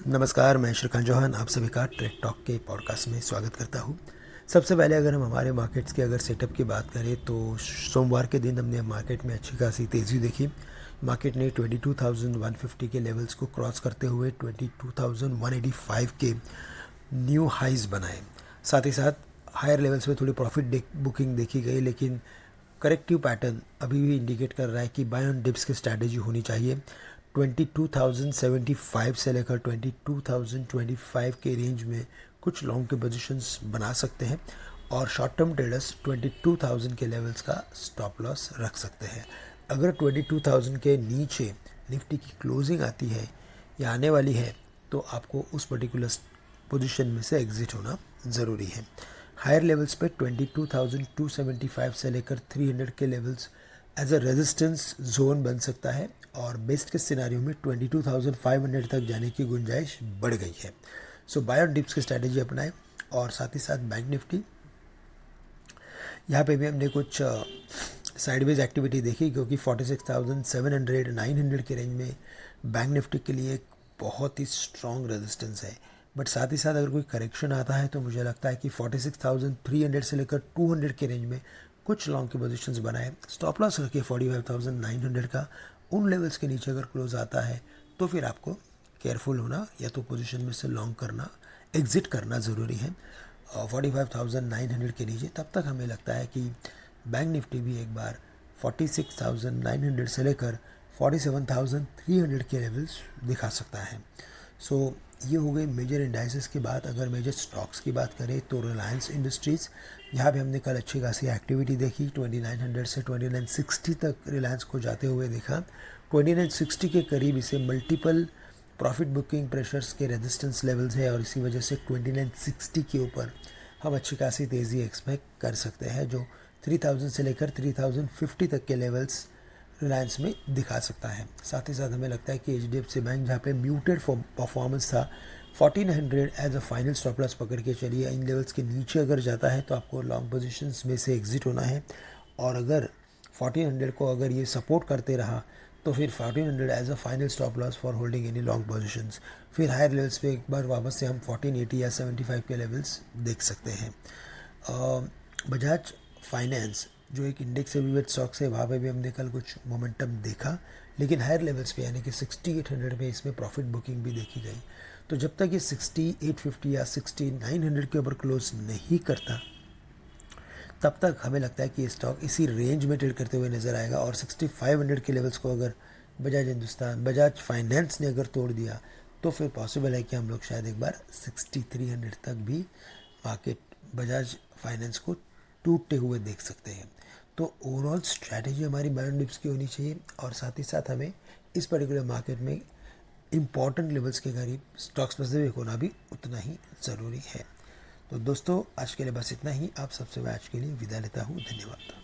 नमस्कार, मैं श्रीकांत चौहान आप सभी का ट्रेड टॉक के पॉडकास्ट में स्वागत करता हूं। सबसे पहले अगर हम हमारे मार्केट्स के अगर सेटअप की बात करें तो सोमवार के दिन हमने मार्केट में अच्छी खासी तेज़ी देखी। मार्केट ने 22,150 के लेवल्स को क्रॉस करते हुए 22,185 के न्यू हाइज बनाए। साथ ही साथ हायर लेवल्स में थोड़ी प्रॉफिट बुकिंग देखी गई, लेकिन करेक्टिव पैटर्न अभी भी इंडिकेट कर रहा है कि बाय ऑन डिप्स की स्ट्रैटेजी होनी चाहिए। 22,075 से लेकर 22,025 के रेंज में कुछ लॉन्ग के पोजीशंस बना सकते हैं और शॉर्ट टर्म ट्रेडर्स 22,000 के लेवल्स का स्टॉप लॉस रख सकते हैं। अगर 22,000 के नीचे निफ्टी की क्लोजिंग आती है या आने वाली है तो आपको उस पर्टिकुलर पोजीशन में से एग्जिट होना ज़रूरी है। हायर लेवल्स पे 22,275 से लेकर 300 के levels as a resistance zone बन सकता है और बेस्ट के सिनारियो में 22,500 तक जाने की गुंजाइश बढ़ गई है। सो बाय ऑन डिप्स की स्ट्रैटेजी अपनाएं और साथ ही साथ बैंक निफ्टी, यहाँ पे भी हमने कुछ साइडवेज एक्टिविटी देखी क्योंकि 46,700 900 के रेंज में बैंक निफ्टी के लिए एक बहुत ही स्ट्रॉन्ग रेजिस्टेंस है। बट साथ ही साथ अगर कोई करेक्शन आता है तो मुझे लगता है कि 46,300 से लेकर 200 के रेंज में कुछ लॉन्ग की पोजीशंस बनाए, स्टॉप लॉस रखिए 45,900 का। उन लेवल्स के नीचे अगर क्लोज आता है तो फिर आपको केयरफुल होना या तो पोजीशन में से लॉन्ग करना, एग्जिट करना ज़रूरी है 45,900 के नीचे। तब तक हमें लगता है कि बैंक निफ्टी भी एक बार 46,900 से लेकर 47,300 के लेवल्स दिखा सकता है। सो ये हो गई मेजर इंडाइसेस की बात। अगर मेजर स्टॉक्स की बात करें तो रिलायंस इंडस्ट्रीज़, यहाँ पे हमने कल अच्छी खासी एक्टिविटी देखी। 2900 से 2960 तक रिलायंस को जाते हुए देखा। 2960 के करीब इसे मल्टीपल प्रॉफिट बुकिंग प्रेशर्स के रेजिस्टेंस लेवल्स है और इसी वजह से 2960 के ऊपर हम अच्छी खासी तेज़ी एक्सपेक्ट कर सकते हैं, जो 3000 से लेकर 3050 तक के लेवल्स रिलायंस में दिखा सकता है। साथ ही साथ हमें लगता है कि HDFC बैंक, जहाँ पे म्यूटेड परफॉर्मेंस था, 1400 as a final stop loss पकड़ के चलिए। इन लेवल्स के नीचे अगर जाता है तो आपको लॉन्ग पोजीशंस में से एग्जिट होना है और अगर 1400 को अगर ये सपोर्ट करते रहा तो फिर 1400 as a final stop loss for holding any long positions. फिर हायर लेवल्स पे एक बार वापस से हम 1480 या 75 के लेवल्स देख सकते हैं। बजाज फाइनेंस जो एक इंडेक्स हेवीवेट स्टॉक्स है, वहाँ पे भी हमने कल कुछ मोमेंटम देखा, लेकिन हायर लेवल्स पे यानी कि 6800 पे इसमें प्रॉफिट बुकिंग भी देखी गई। तो जब तक ये 6850 या 6900 के ऊपर क्लोज नहीं करता तब तक हमें लगता है कि ये स्टॉक इसी रेंज में ट्रेड करते हुए नज़र आएगा और 6500 के लेवल्स को अगर बजाज फाइनेंस ने अगर तोड़ दिया तो फिर पॉसिबल है कि हम लोग शायद एक बार 6300 तक भी मार्केट बजाज फाइनेंस को टूटते हुए देख सकते हैं। तो ओवरऑल स्ट्रैटेजी हमारी बाय ऑन डिप्स की होनी चाहिए और साथ ही साथ हमें इस पर्टिकुलर मार्केट में इम्पॉर्टेंट लेवल्स के करीब स्टॉक स्पेसिफिक होना भी उतना ही ज़रूरी है। तो दोस्तों, आज के लिए बस इतना ही। आप सबसे मैं आज के लिए विदा लेता हूँ। धन्यवाद।